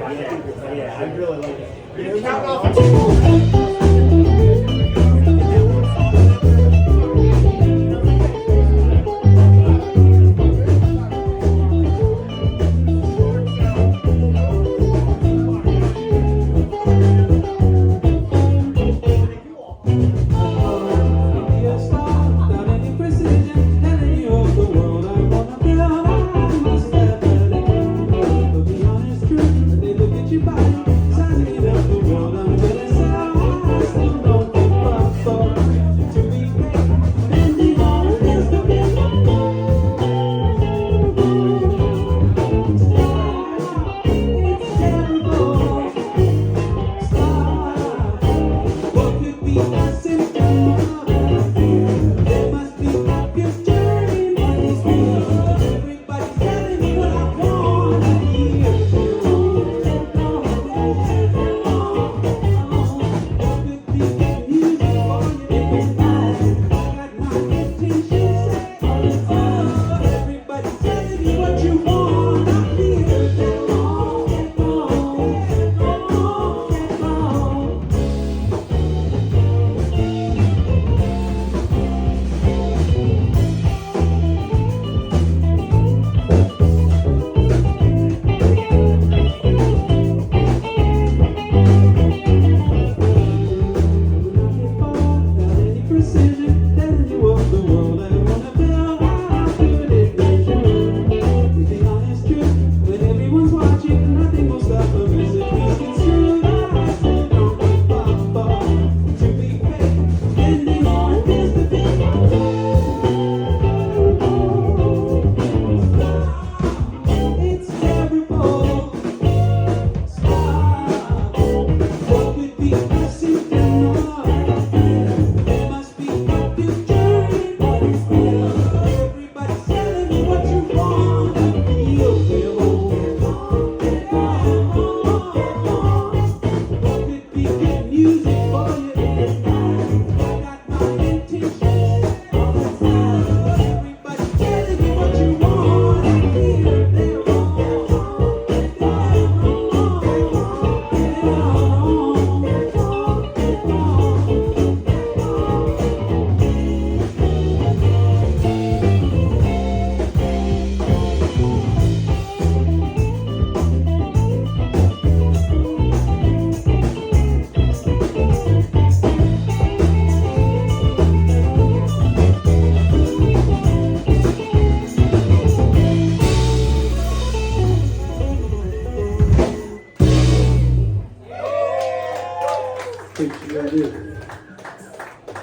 Yeah, I really like it. You count off two.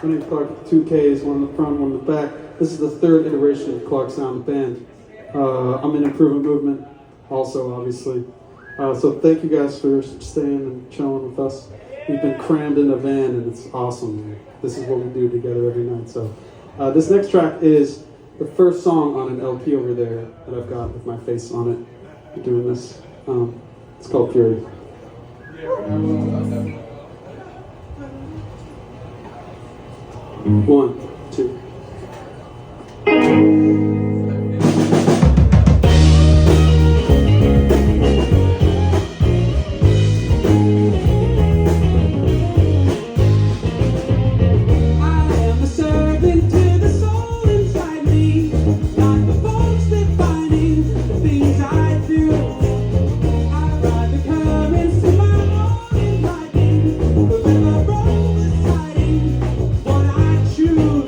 My name's Klark, 2K is one in the front, one in the back. This is the third iteration of Klark Sound Band. I'm in Improvement Movement, also, obviously. So thank you guys for staying and chilling with us. We've been crammed in a van, and it's awesome. This is what we do together every night. So this next track is the first song on an LP over there that I've got with my face on it. I'm doing this. It's called Fury. One, two. Choose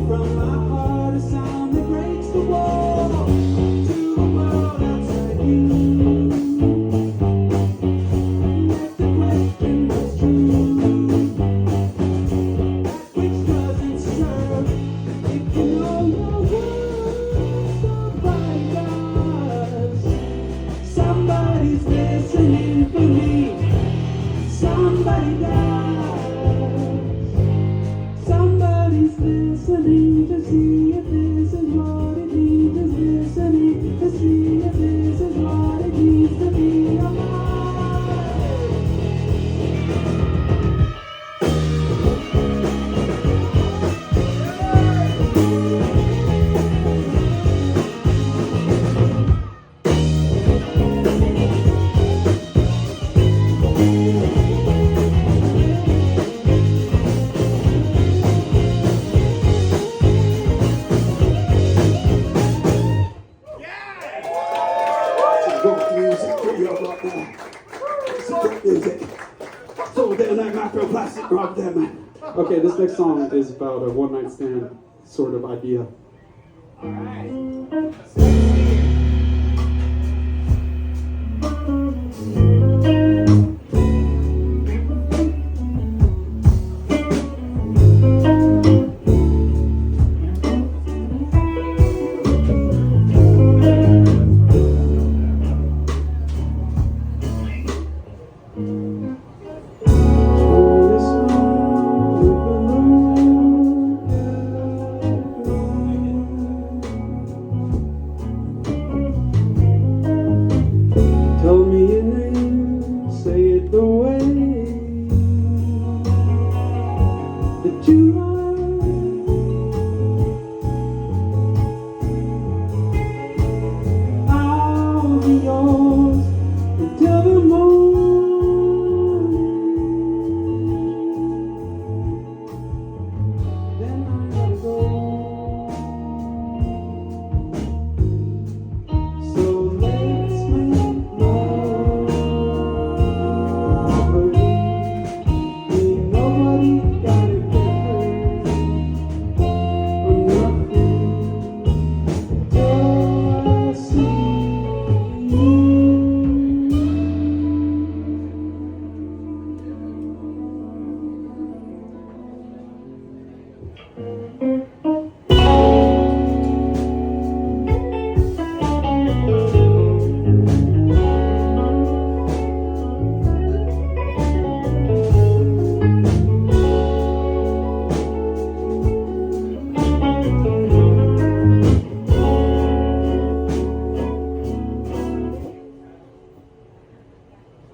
from my heart, a sound that breaks the wall to the world outside you. Let the question is true, that which doesn't serve. If you know your words, somebody does. Somebody's listening for me. Somebody does. Somebody's listening to see if this is what it means. Is listening to see if this is what it means to be alive. Rock music for you right now. It's rock music. So they're like microplastic rock there, man. Okay, this next song is about a one-night stand sort of idea. Tell me your name, say it the way that you like. I'll be yours until the morning. Then I gotta go. So let's make love. Ain't nobody gotta get hurt or nothing till I see you.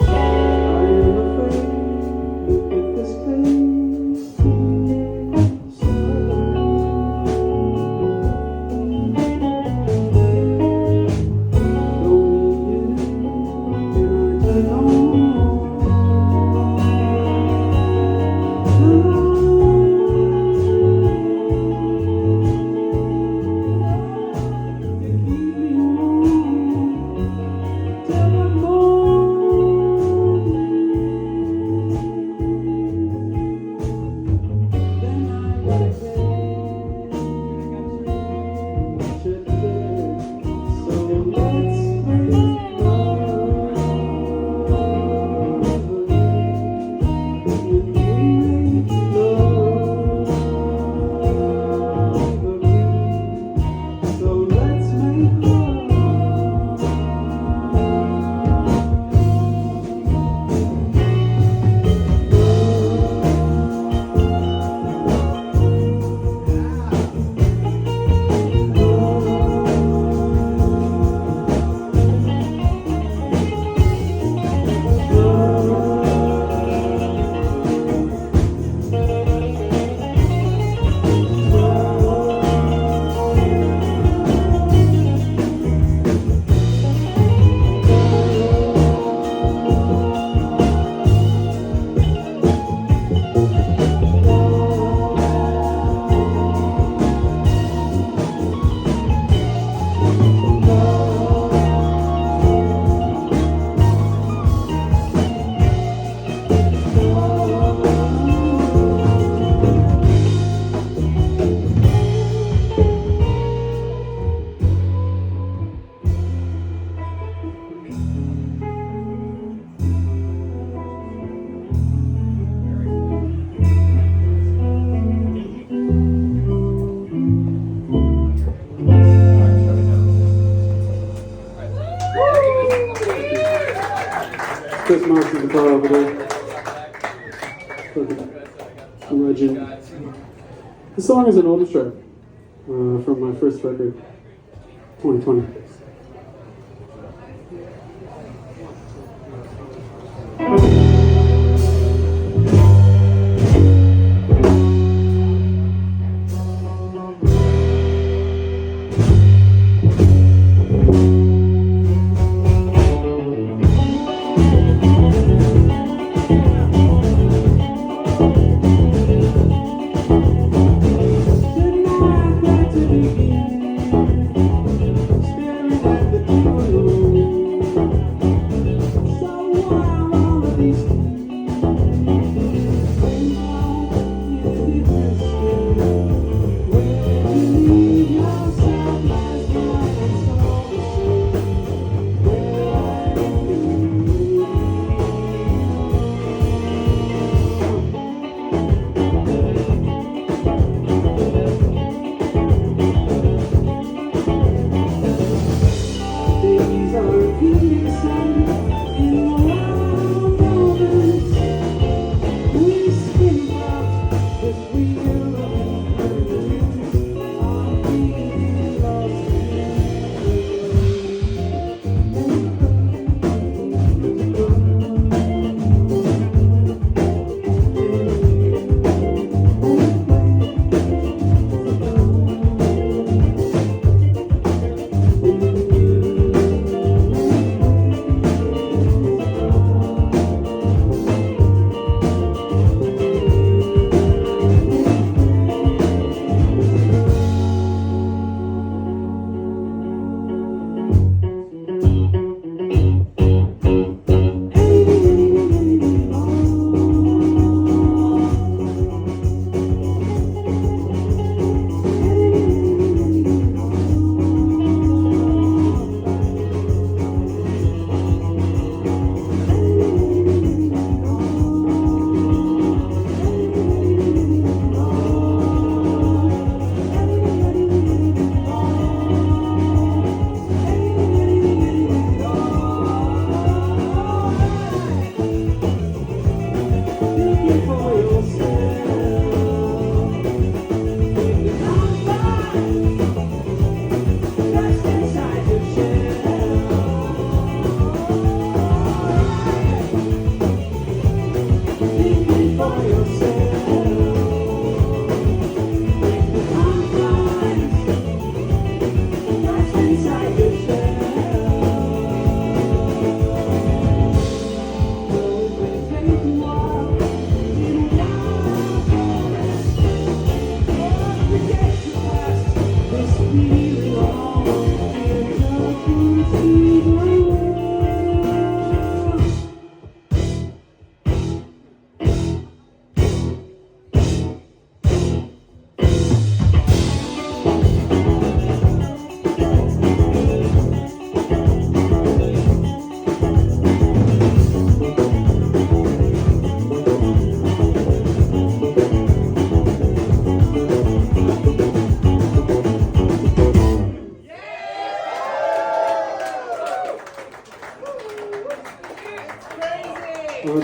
I am afraid, look at this face. guitar over there. A legend. This song is an older track from my first record, 2020.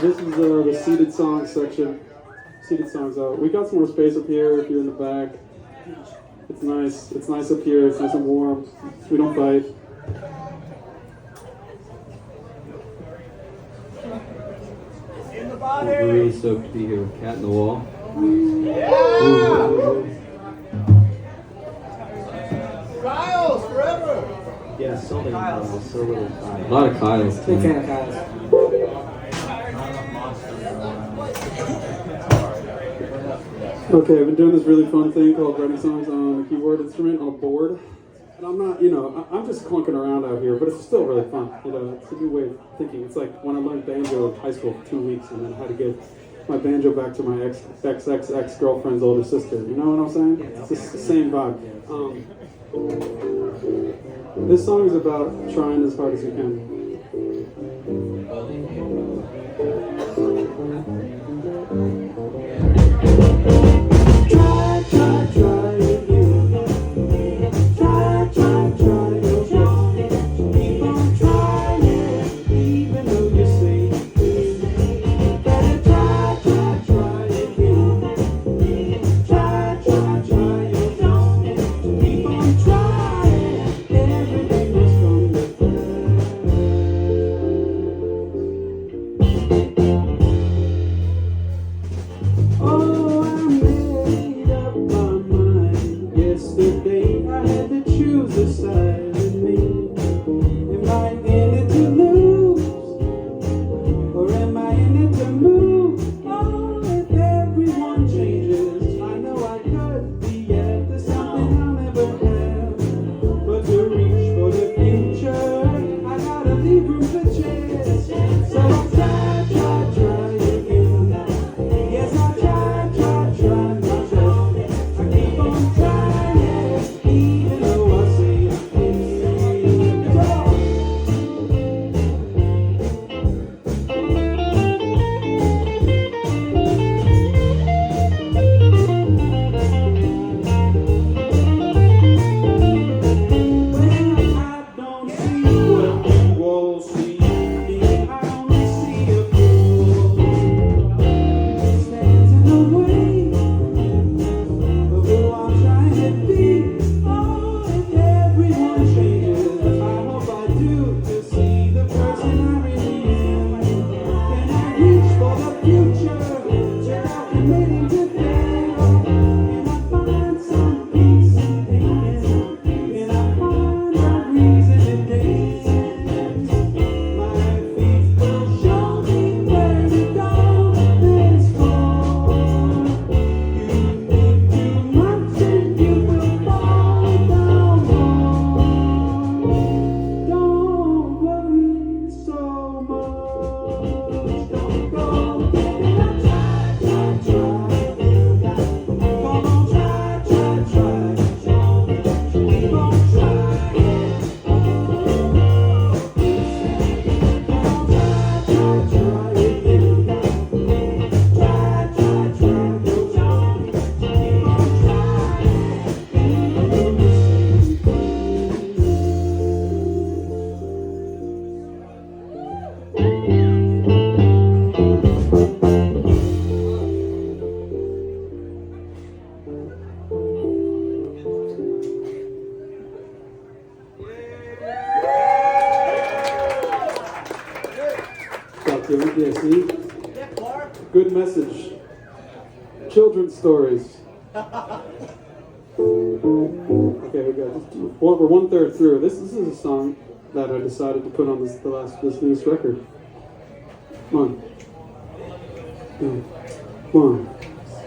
This is the seated songs section. Seated songs out. We got some more space up here if you're in the back. It's nice. It's nice up here. It's nice and warm. We don't fight. We're really stoked to be here with Cat in the Wall. Kyle's forever! Yeah, so many Kyles. So little Kyles. A lot of Kyles. Big fan of Kyle's. Okay, I've been doing this really fun thing called writing songs on a keyboard instrument on a board. And I'm not, I'm just clunking around out here, but it's still really fun. It's a new way of thinking. It's like when I learned banjo in high school for 2 weeks and then had to give my banjo back to my ex-girlfriend's older sister. You know what I'm saying? It's just the same vibe. This song is about trying as hard as you can. Yeah, see? Yeah, Klark. Good message. Children's stories. Okay, we got we're one third through. This is a song that I decided to put on this newest record. One,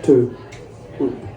two, one.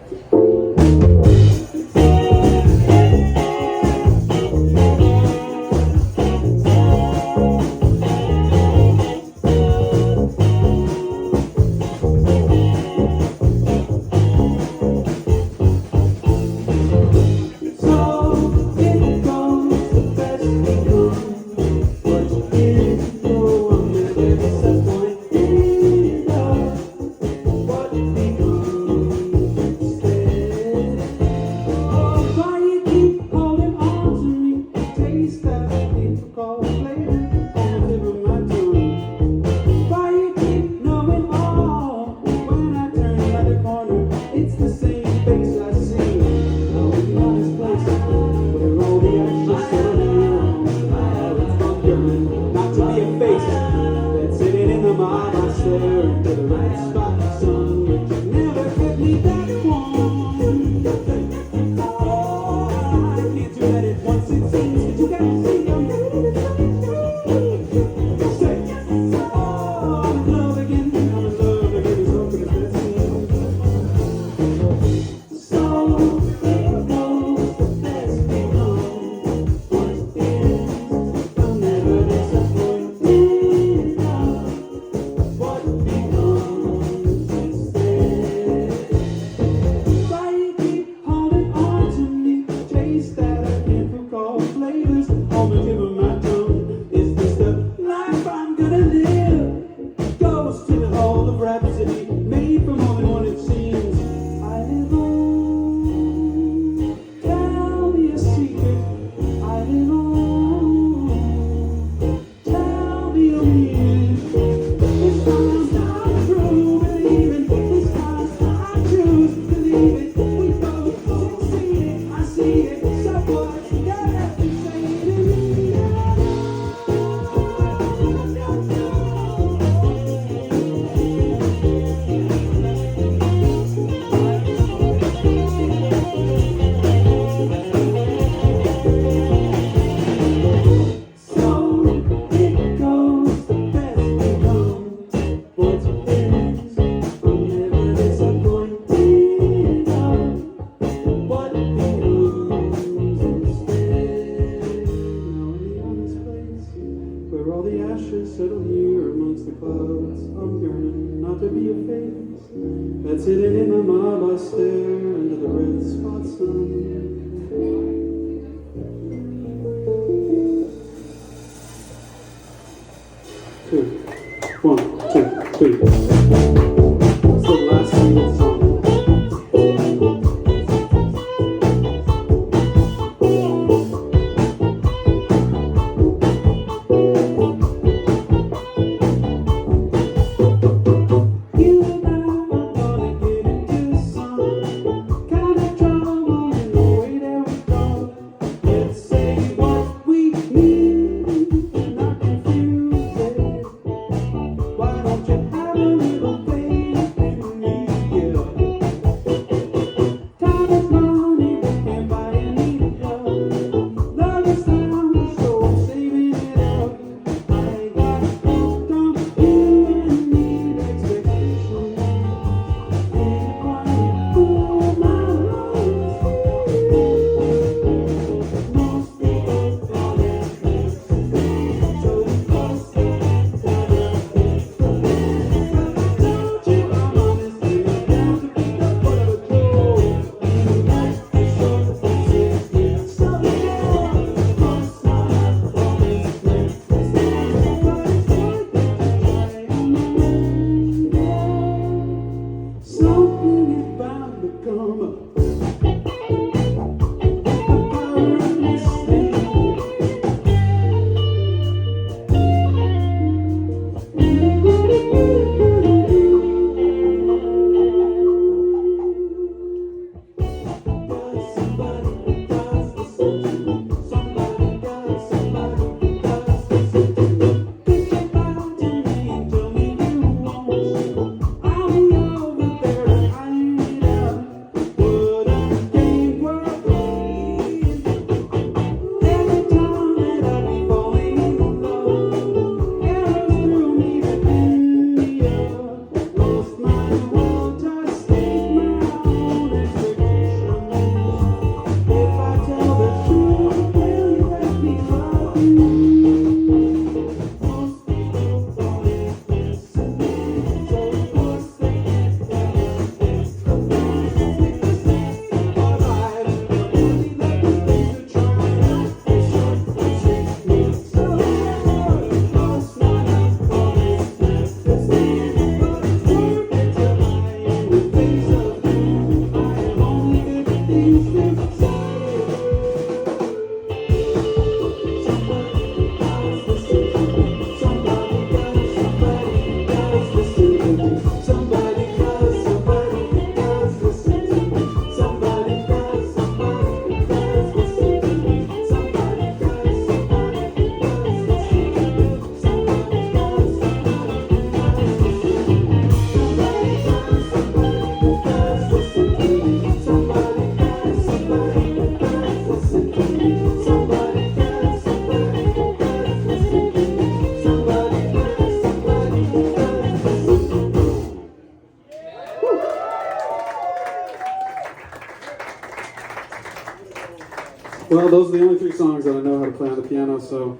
Well, those are the only 3 songs that I know how to play on the piano, so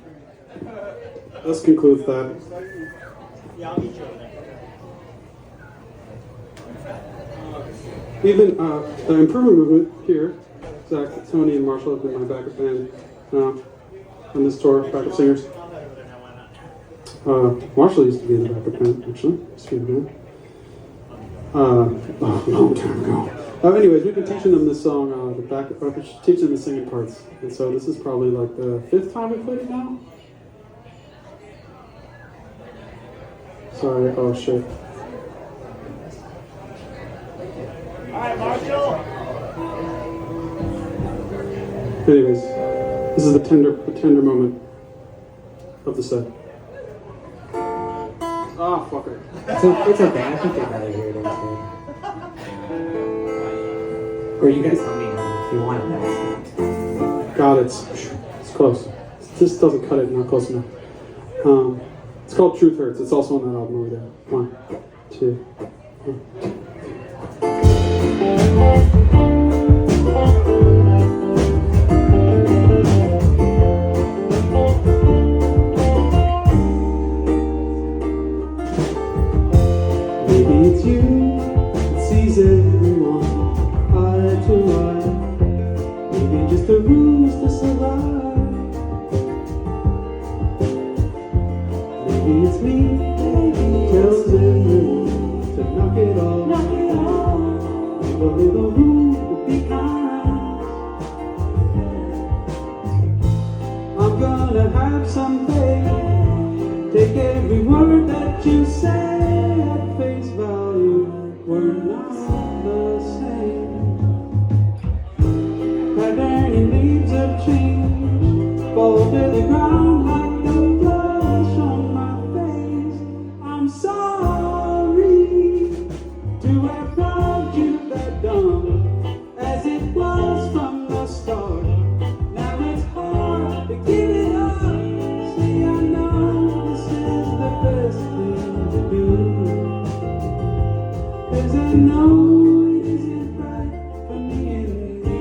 this concludes that. Yeah, I'll meet you over there. Even the improvement movement here, Zach, Tony, and Marshall have been my backup band on this tour, backup singers. Marshall used to be in the backup band, actually. Used to be in the band. A long time ago. Anyways, we've been teaching them this song, teaching them the singing parts. And so this is probably like the 5th time we played it now. Sorry, oh shit. Alright, Marshall! Anyways, this is the tender moment of the set. Ah, fuck it. It's okay. I think they'd rather hear it instead. Or you guys tell me if you want it. God, it's close. This doesn't cut it, not close enough. It's called Truth Hurts. It's also on that album over there. 1, 2, 1. Maybe it's you that sees everyone eye to eye. Maybe just the rules to survive. Maybe it's me who tells everyone to knock it off. Leave a little room to be kind. I'm gonna have some faith. Take every word that you say at face value. We're not the same. Burning leaves of change fall to the ground like the flush on my face. I'm sorry to have brought you that dumb as it was from the start. Now it's hard to give it up. See, I know this is the best thing to do, 'cause I know it isn't right for me and you.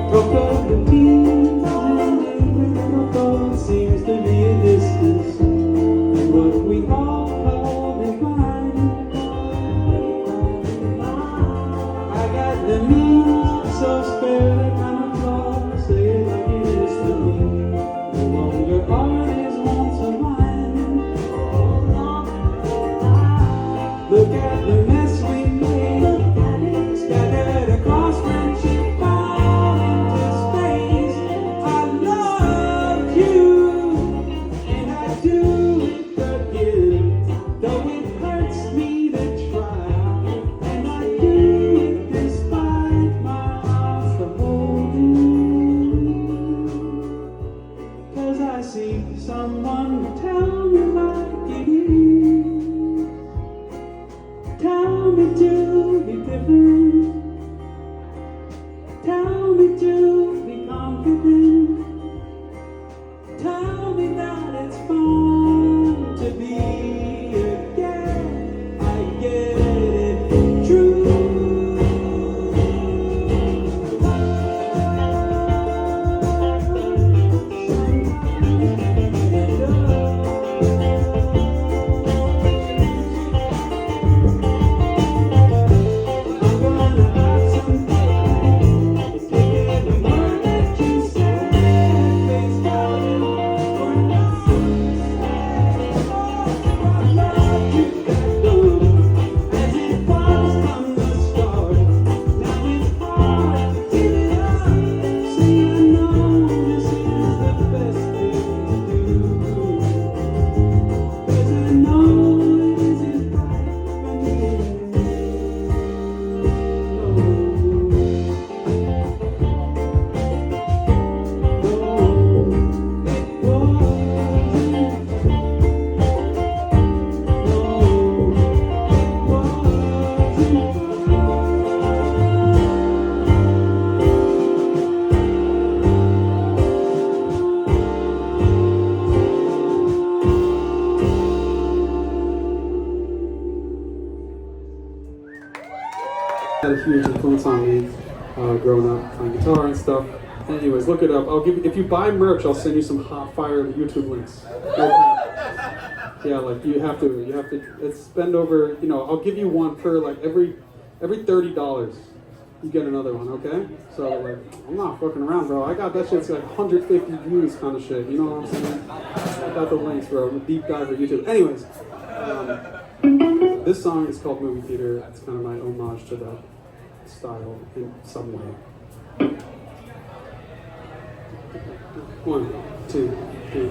Talk of the teens and every seems to be a distance, and what we all call divine. I got the means, so spare that kind of love. Say it like it is to me. No longer art is once of mine. Look at the mess we made, scattered across friendship, fall into space. I love you, and I do it again, though it hurts me to try, and I do it despite my arms to hold you, 'cause I see someone to tell me like it is. Tell me to be different. Tell me to be confident. Tell me that it's fun to be again. I get it true. I'm gonna have some fun. Take on me growing up playing guitar and stuff. Anyways, look it up. I'll give you, if you buy merch, I'll send you some hot fire YouTube links. Yeah, like you have to. It's spend over. You know, I'll give you one per like every $30. You get another one, okay? So like, I'm not fucking around, bro. I got that shit's like 150 views kind of shit. You know what I'm saying? I got the links, bro. I'm a deep dive for YouTube. Anyways, this song is called Movie Theater. It's kind of my homage to that style in some way. 1, 2, 3.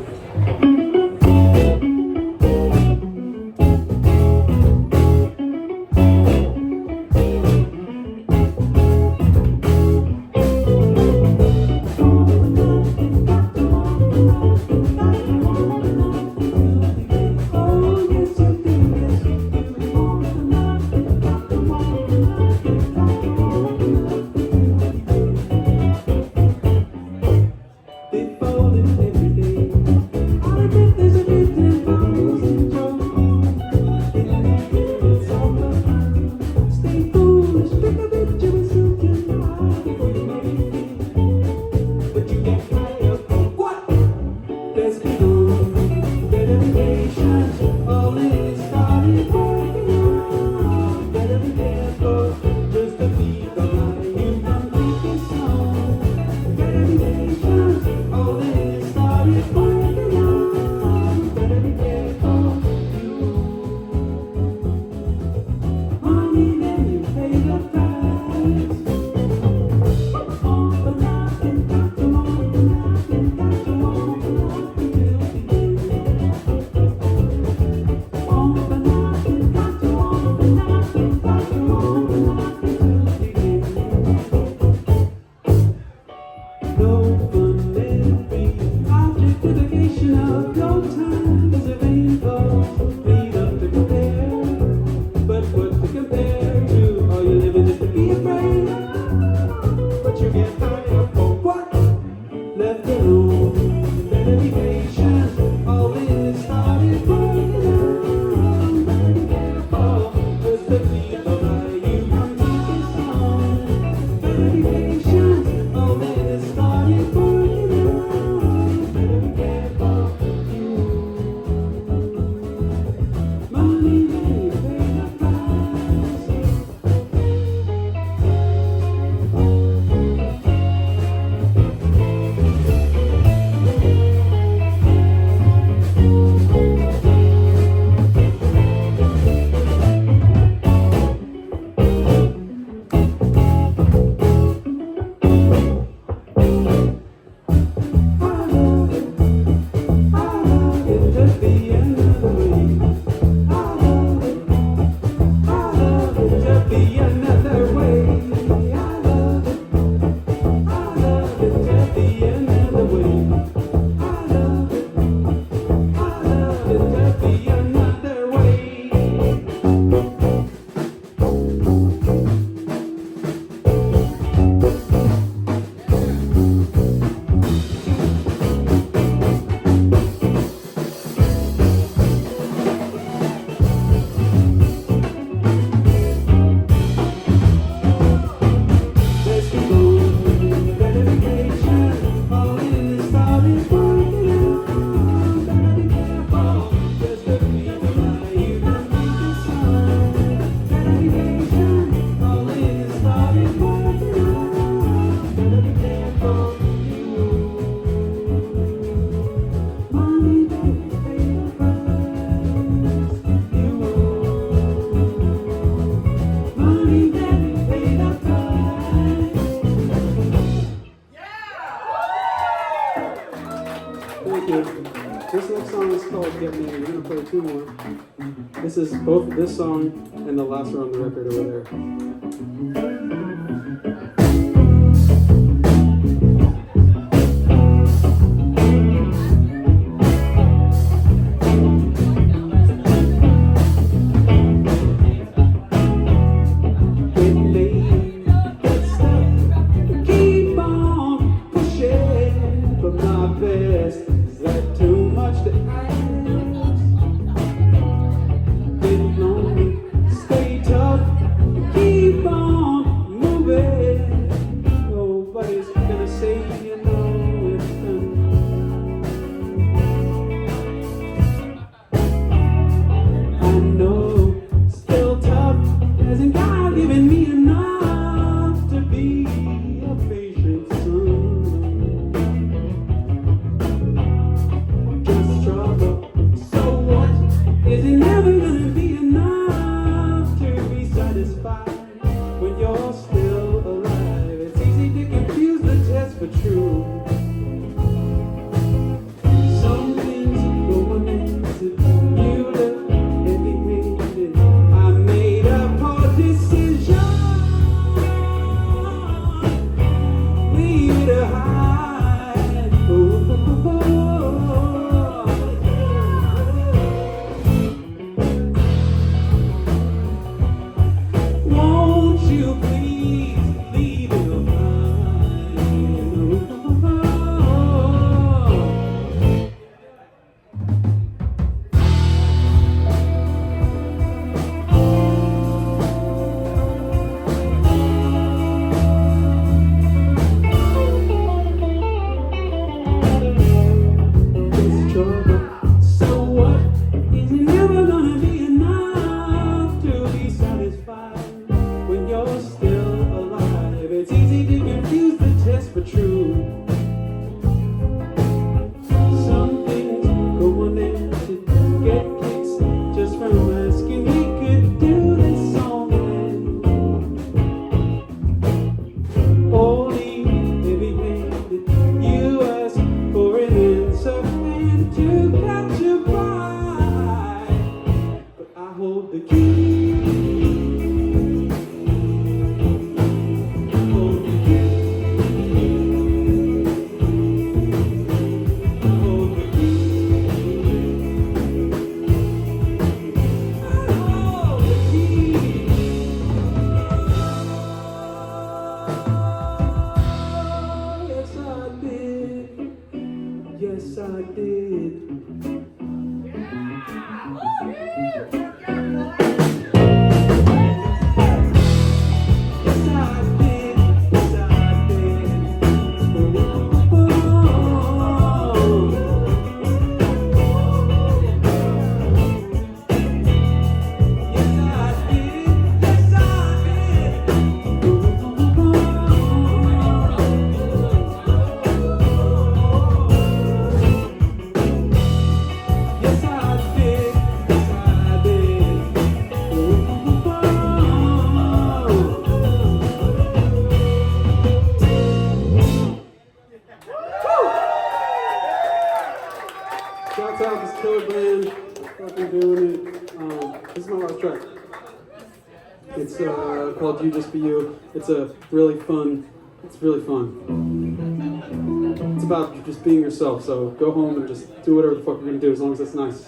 This next song is called Get Me. We're going to play 2 more. This is both this song and the last one on the record over there. Stay tough, keep on honest but true. Some things go unanswered, get kicks just from asking. We could do this song again. Only heavy-handed, you ask for an answer and to catch your vibe. But I hold the key. Yes, I did. Shouts out this killer band, fucking doing it. This is my last track. It's called You Just Be You. It's really fun. It's about just being yourself, so go home and just do whatever the fuck you're gonna do as long as it's nice.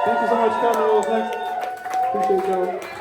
Thank you so much, Cotton Rolls next. Appreciate y'all.